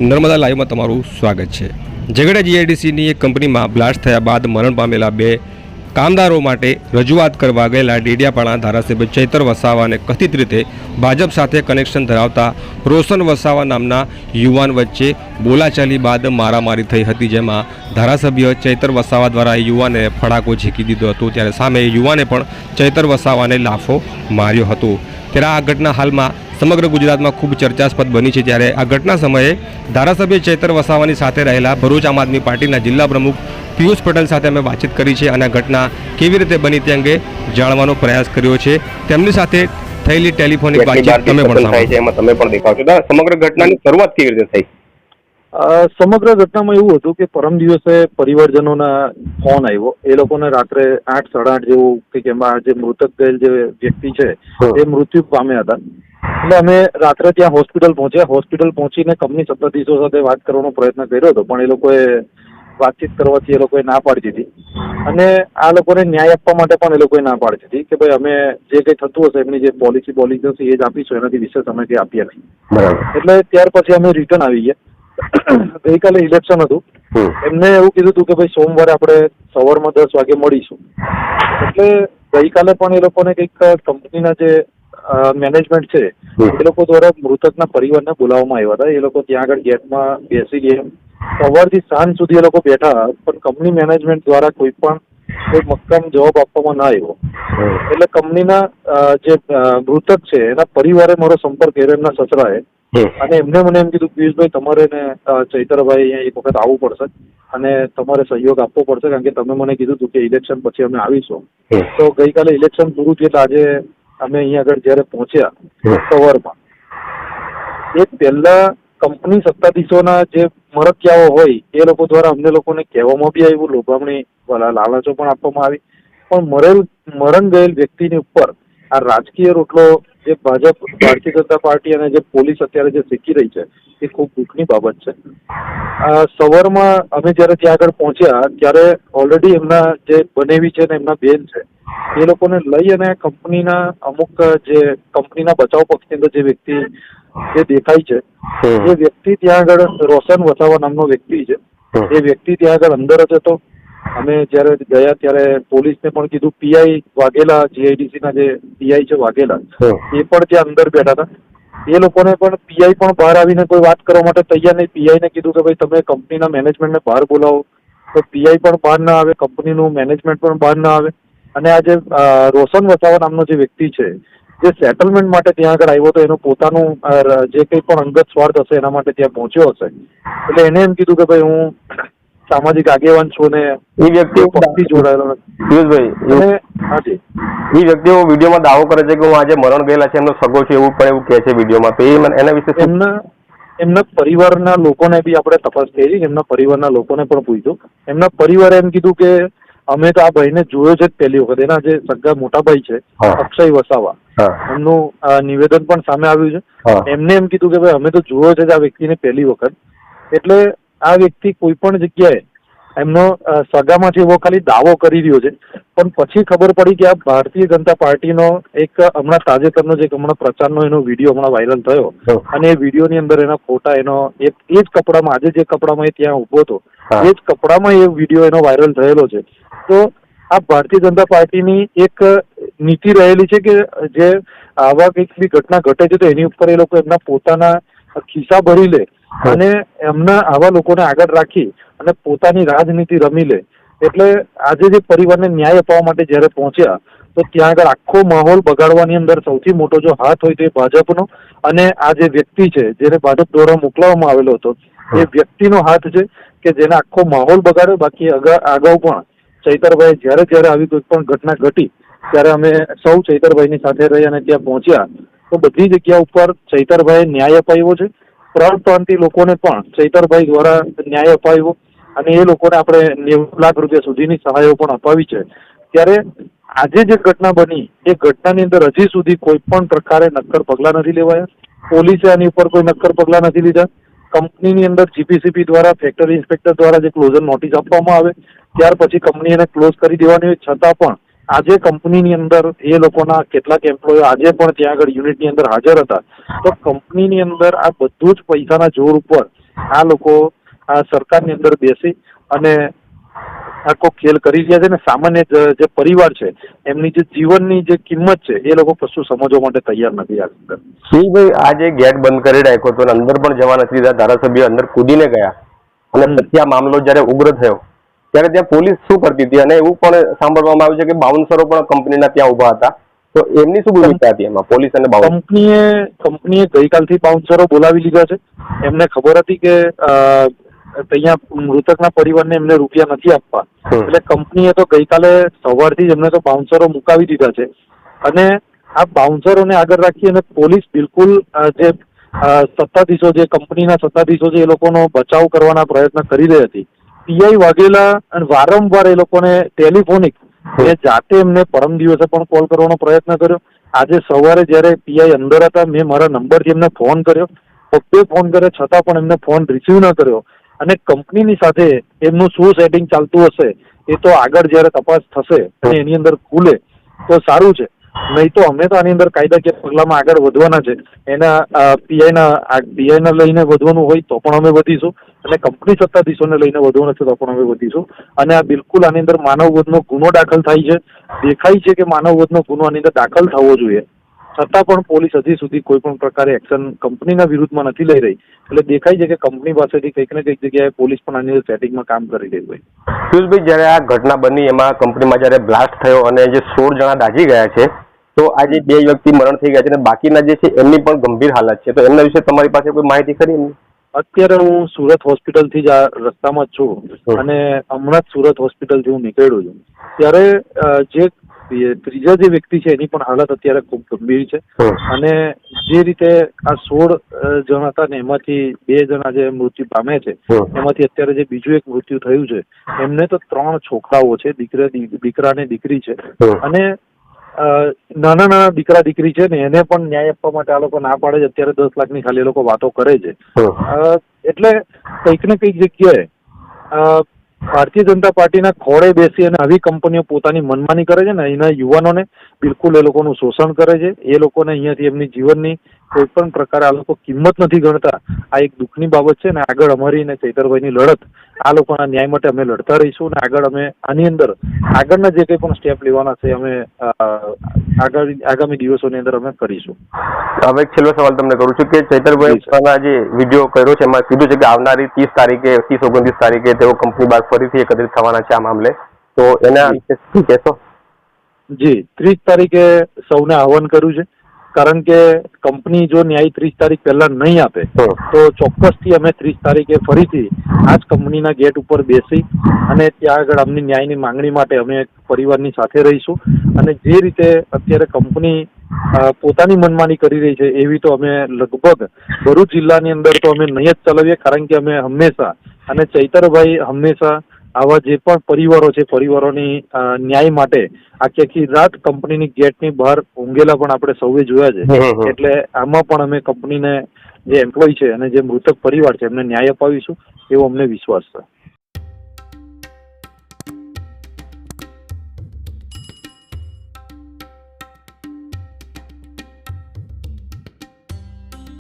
નર્મદા લાઈવમાં તમારું સ્વાગત છે। ઝઘડા જીઆઈડીસીની એક કંપનીમાં બ્લાસ્ટ થયા બાદ મરણ પામેલા બે કામદારો માટે રજૂઆત કરવા ગયેલા ડેડિયાપાડા ધારાસભ્ય ચૈતર વસાવાને કથિત રીતે ભાજપ સાથે કનેક્શન ધરાવતા રોશન વસાવા નામના યુવાન વચ્ચે બોલાચાલી બાદ મારામારી થઈ હતી, જેમાં ધારાસભ્ય ચૈતર વસાવા દ્વારા યુવાને ફડાકો ઝીકી દીધો હતો। ત્યારે સામે યુવાને પણ ચૈતર વસાવાને લાફો માર્યો હતો। ત્યારે આ ઘટના હાલમાં સમગ્ર ગુજરાતમાં ખૂબ ચર્ચાસ્પદ બની છે। ત્યારે આ ઘટના સમયે ધારાસભ્ય ચૈતર વસાવાની સાથે રહેલા ભરૂચ આમ આદમી પાર્ટીના જિલ્લા પ્રમુખ પિયુષ પટેલ સાથે અમે વાતચીત કરી છે અને આ ઘટના કેવી રીતે બની તે અંગે જાણવાનો પ્રયાસ કર્યો છે। તેમની સાથે થયેલી ટેલિફોનિક વાતચીત તમે પણ દેખાવ છો। સમગ્ર ઘટનાની શરૂઆત કેવી રીતે થઈ? સમગ્ર ઘટનામાં એવું હતું કે પરમ દિવસે પરિવારજનોના ફોન આવ્યો। એ લોકોને રાત્રે 8, 8:30 જેવું કે એમાં જે મૃતક ગયેલ જે વ્યક્તિ છે એ મૃત્યુ પામ્યા હતા। એટલે અમે રાત્રે ત્યાં હોસ્પિટલ પહોંચ્યા। હોસ્પિટલ પહોંચીને કંપની સત્તાધીશો સાથે વાત કરવાનો પ્રયત્ન કર્યો હતો, પણ એ લોકોએ વાતચીત કરવાથી એ લોકોએ ના પાડી દીધી અને આ લોકોને ન્યાય આપવા માટે પણ એ લોકોએ ના પાડી દીધી કે ભાઈ અમે જે કંઈ થતું હશે એમની જે પોલિસી હશે એ જ આપીશું, એનાથી વિશેષ અમે કંઈ આપીએ નહીં। એટલે ત્યાર પછી અમે રિટર્ન આવી ગયા। ગઈકાલે ઇલેક્શન હતું, એમને એવું કીધું હતું કે ભાઈ સોમવારે આપણે સવારમાં 10 વાગે મળીશું। એટલે ગઈકાલે પણ એ લોકોને કંઈક કંપનીના જે મેનેજમેન્ટ છે એ લોકો દ્વારા મૃતકના પરિવારને બોલાવવામાં આવ્યા હતા। એ લોકો ત્યાં આગળ ગેટમાં બેસી ગયા। સવારથી સાંજ સુધી એ લોકો બેઠા, પણ કંપની મેનેજમેન્ટ દ્વારા કોઈ મક્કમ જવાબ આપવામાં ના આવ્યો। એટલે કંપનીના જે મૃતક છે એના પરિવારે મારો સંપર્ક કર્યો, એમના સસરાએ, અને એમને મને એમ કીધું, પિયુષભાઈ તમારે ને ચૈતરભાઈ અહીંયા એક વખત આવવું પડશે અને તમારે સહયોગ આપવો પડશે, કારણ કે તમે મને કીધું હતું કે ઇલેક્શન પછી અમે આવીશું। તો ગઈકાલે ઇલેક્શન પૂરું થયું એટલે આજે અમે અહીંયા આગળ જયારે પહોંચ્યા સવારમાં, એ પહેલા કંપની સત્તાધીશોના જે મળતિયાઓ હોય એ લોકો દ્વારા અમને લોકોને કહેવામાં બી આવ્યું, લોભામણી લાલચો પણ આપવામાં આવી, પણ મરણ ગયેલ વ્યક્તિની ઉપર આ રાજકીય રોટલો જે ભાજપ, ભારતીય જનતા પાર્ટી અને જે પોલીસ અત્યારે જે શીખી રહી છે એ ખૂબ દુઃખની બાબત છે। સવારમાં અમે જયારે ત્યાં આગળ પહોંચ્યા ત્યારે ઓલરેડી એમના જે બનેવી છે ને એમના બેન છે એ લોકોને લઈ અને કંપનીના અમુક જે કંપનીના બચાવ પક્ષની અંદર જે વ્યક્તિ જે દેખાય છે એ વ્યક્તિ ત્યાં આગળ રોશન વસાવા નામનો વ્યક્તિ છે, એ વ્યક્તિ ત્યાં આગળ અંદર જ હતો। અમે જયારે ગયા ત્યારે પોલીસને પણ કીધું, પીઆઈ વાઘેલા, જીઆઈડીસીના જે પીઆઈ છે વાઘેલા, એ પણ ત્યાં અંદર બેઠા હતા। એ લોકોને પણ પીઆઈ પણ બહાર આવીને કોઈ વાત કરવા માટે તૈયાર નહીં। પીઆઈને કીધું કે ભાઈ તમે કંપનીના મેનેજમેન્ટને બહાર બોલાવો, તો પીઆઈ પણ બહાર ના આવે, કંપનીનું મેનેજમેન્ટ પણ બહાર ના આવે। અને આ જે રોશન વસાવા નામનો જે વ્યક્તિ છે જે સેટલમેન્ટ માટે ત્યાં આગળ આવ્યો હતો, એનું પોતાનું જે કંઈ પણ અંગત સ્વાર્થ હશે એના માટે ત્યાં પહોંચ્યો હશે, એટલે એને એમ કીધું કે ભાઈ હું સામાજિક આગેવાન છું ને એ વ્યક્તિ પક્ષથી જોડાયેલો નથી। હાજી, એ વ્યક્તિઓ વિડીયોમાં દાવો કરે છે કે હું આજે મરણ ગયેલા છે એમનો સગો છે, એવું પણ એવું કહે છે વિડીયોમાં, તો એના વિશે એમના પરિવારના લોકોને બી આપણે તપાસ કરી, એમના પરિવારના લોકોને પણ પૂછ્યું। એમના પરિવારે એમ કીધું કે અમે તો આ ભાઈને જોયો છે પહેલી વખત, એના જે સગા મોટા ભાઈ છે અક્ષય વસાવા, એમનું નિવેદન પણ સામે આવ્યું છે। એમને એમ કીધું કે ભાઈ અમે તો જોયો છે આ વ્યક્તિને પહેલી વખત, એટલે આ વ્યક્તિ કોઈ પણ જગ્યાએ એમનો સગામાંથી એવો ખાલી દાવો કરી રહ્યો છે, પણ પછી ખબર પડી કે આ ભારતીય જનતા પાર્ટીનો એક હમણાં તાજેતરનો જે હમણાં પ્રચારનો એનો વિડીયો હમણાં વાયરલ થયો અને એ વિડીયોની અંદર એના ફોટા એનો એ જ કપડામાં, આજે જે કપડામાં એ ત્યાં ઉભો હતો એ જ કપડામાં એ વિડીયો એનો વાયરલ થયેલો છે। તો આ ભારતીય જનતા પાર્ટીની એક નીતિ રહેલી છે કે જે આવા કંઈક બી ઘટના ઘટે છે તો એની ઉપર એ લોકો એમના પોતાના ખિસ્સા ભરી લે અને એમના આવા લોકોને આગળ રાખી અને પોતાની રાજનીતિ રમી લે। એટલે આજે જે પરિવારને ન્યાય અપાવવા માટે જયારે પહોંચ્યા તો ત્યાં આગળ આખો માહોલ બગાડવાની અંદર સૌથી મોટો જો હાથ હોય તો એ ભાજપનો, અને આ જે વ્યક્તિ છે જેને ભાજપ દ્વારા મોકલવામાં આવેલો હતો એ વ્યક્તિનો હાથ છે કે જેને આખો માહોલ બગાડ્યો। બાકી અગાઉ પણ ચૈતરભાઈ જયારે આવી કોઈ પણ ઘટના ઘટી ત્યારે અમે સૌ ચૈતરભાઈની સાથે રહી અને ત્યાં પહોંચ્યા તો બધી જગ્યા ઉપર ચૈતરભાઈએ ન્યાય અપાવ્યો છે। પ્રાંતિય લોકોને પણ ચૈતરભાઈ દ્વારા ન્યાય અપાવ્યો અને એ લોકોને આપણે 90 લાખ રૂપિયા સુધીની સહાયો પણ અપાવી છે। ત્યારે આજે જે ઘટના બની એ ઘટનાની અંદર હજી સુધી કોઈ પણ પ્રકારે નક્કર પગલાં નથી લેવાયા। પોલીસે આની ઉપર કોઈ નક્કર પગલાં નથી લીધા। કંપનીની અંદર જીપીસીપી દ્વારા, ફેક્ટરી ઇન્સ્પેક્ટર દ્વારા જે ક્લોઝર નોટિસ આપવામાં આવે ત્યાર પછી કંપની એને ક્લોઝ કરી દેવાની હોય, છતાં પણ આજે કંપનીની અંદર એ લોકોના કેટલાક એમ્પ્લોય આજે પણ ત્યાં આગળ યુનિટની અંદર હાજર હતા। તો કંપનીની અંદર આ બધું જ પૈસાના જોર ઉપર આ લોકો આ સરકારની અંદર બેસી અને આખો ખેલ કરી રહ્યા છે ને સામાન્ય જે પરિવાર છે એમની જે જીવનની જે કિંમત છે એ લોકો કશું સમજવા માટે તૈયાર નથી. આ અંદર ભાઈ આ જે ગેટ બંધ કરી રાખ્યો હતો અંદર પણ જવા નથી દીધા, ધારાસભ્ય અંદર કૂદીને ગયા અને પછી આ મામલો જયારે ઉગ્ર થયો ત્યારે ત્યાં પોલીસ શું કરતી હતી અને એવું પણ સાંભળવામાં આવ્યું છે કે બાઉન્સરો પણ કંપનીના ત્યાં ઉભા હતા, તો એમની શું ભૂમિકા હતી એમાં પોલીસ અને બાઉન્સર? કંપનીએ ગઈકાલથી બાઉન્સરો બોલાવી લીધા છે. એમને ખબર હતી કે અહીંયા મૃતકના પરિવારને એમને રૂપિયા નથી આપવા, એટલે કંપનીએ તો ગઈકાલે સવારથી જ એમને તો બાઉન્સરો મુકાવી દીધા છે. અને આ બાઉન્સરોને આગળ રાખી અને પોલીસ બિલકુલ જે સત્તાધીશો જે કંપનીના સત્તાધીશો છે એ લોકોનો બચાવ કરવાના પ્રયત્ન કરી રહી હતી. પીઆઈ વાઘેલા અને વારંવાર એ લોકોને ટેલિફોનિક એ જાતે એમને પરમ દિવસે પણ કોલ કરવાનો પ્રયત્ન કર્યો. આજે સવારે જયારે પીઆઈ અંદર હતા મેં મારા નંબરથી એમને ફોન કર્યો, પોતે ફોન કર્યો છતાં પણ એમને ફોન રિસીવ ન કર્યો. અને કંપનીની સાથે એમનું શું સેટિંગ ચાલતું હશે એ તો આગળ જયારે તપાસ થશે અને એની અંદર ખુલે તો સારું છે, નહીં તો અમે તો આની અંદર કાયદાકીય પગલામાં આગળ વધવાના છે. એના પીઆઈને લઈને વધવાનું હોય તો પણ અમે વધીશું અને કંપની સત્તાધીશોને લઈને વધવાનું છે તો પણ અમે વધીશું. અને આ બિલકુલ આની અંદર માનવવધનો ગુનો દાખલ થાય છે, દેખાય છે કે માનવવધનો ગુનો આની અંદર દાખલ થવો જોઈએ, છતાં પણ પોલીસ હજી સુધી કોઈ પણ પ્રકારે એક્શન કંપનીના વિરુદ્ધમાં નથી લઈ રહી. એટલે દેખાય છે કે કંપની પાસેથી કંઈક ને કંઈક જગ્યાએ પોલીસ પણ આની સેટિંગમાં કામ કરી રહી હોય. પિયુષભાઈ, જયારે આ ઘટના બની એમાં કંપનીમાં જયારે બ્લાસ્ટ થયો અને જે 16 જણા દાઝી ગયા છે, તો આજે 2 વ્યક્તિ મરણ થઈ ગયા છે અને બાકીના જે છે એમની પણ ગંભીર હાલત છે, તો એમના વિશે તમારી પાસે કોઈ માહિતી ખરી? અત્યારે હું સુરત હોસ્પિટલથી જ આ રસ્તામાં જ છું અને હમણાં જ સુરત હોસ્પિટલથી હું નીકળ્યો છું. ત્યારે જે ત્રીજા જે વ્યક્તિ છે એની પણ હાલત અત્યારે ખૂબ ગંભીર છે. અને જે રીતે આ 16 જણ હતા ને એમાંથી 2 જણા જે મૃત્યુ પામે છે એમાંથી અત્યારે જે બીજું એક મૃત્યુ થયું છે એમને તો 3 છોકરાઓ છે, દીકરા ને દીકરી છે. અને નાના નાના દીકરા દીકરી છે ને એને પણ ન્યાય આપવા માટે આ લોકો ના પાડે છે. અત્યારે 10 લાખની ખાલી એ લોકો વાતો કરે છે. એટલે કંઈક ને કંઈક જગ્યાએ ભારતીય જનતા પાર્ટીના ખોળે બેસી અને આવી કંપનીઓ પોતાની મનમાની કરે છે ને અહીંના યુવાનોને બિલકુલ એ લોકોનું શોષણ કરે છે. એ લોકોને અહીંયાથી એમની જીવનની કોઈ પણ પ્રકારે આ લોકો કિંમત નથી ગણતા. આ એક દુઃખની બાબત છે ને આગળ અમારી ને ચૈતરભાઈની લડત આ લોકોના ન્યાય માટે અમે લડતા રહીશું અને આગળ અમે આની અંદર આગળના જે કંઈ પણ સ્ટેપ લેવાના છે અમે આગામી દિવસોની અંદર અમે કરીશું. હવે એક છેલ્લો સવાલ તમને કરું છું કે ચૈતરભાઈ જે વિડીયો કર્યો છે એમાં કીધું છે કે આવનારી 30-29 તારીખે તેઓ કંપની બહાર ફરીથી એકત્રિત થવાના છે આ મામલે, તો એના વિશે શું કહેશો? જી, 30 તારીખે સૌને આહવાન કર્યું છે, કારણ કે કંપની જો ન્યાય 30 તારીખ પહેલા નહીં આપે તો ચોક્કસથી અમે 30 તારીખે ફરીથી આ જ કંપનીના ગેટ ઉપર બેસી અને ત્યાં આગળ અમની ન્યાયની માંગણી માટે અમે પરિવારની સાથે રહીશું. અને જે રીતે અત્યારે કંપની પોતાની મનમાની કરી રહી છે એવી તો અમે લગભગ ભરૂચ જિલ્લાની અંદર તો અમે નહીં જ ચલાવીએ, કારણ કે અમે હંમેશા અને ચૈતરભાઈ હંમેશા આવા જે પણ પરિવારો છે પરિવારોની ન્યાય માટે આખી રાત કંપનીની ગેટની બહાર ઊંઘેલા પણ આપણે સૌએ જોયા છે. એટલે આમાં પણ અમે કંપનીને જે એમ્પ્લોય છે અને જે મૃતક પરિવાર છે એમને ન્યાય અપાવીશું એવો અમને વિશ્વાસ છે.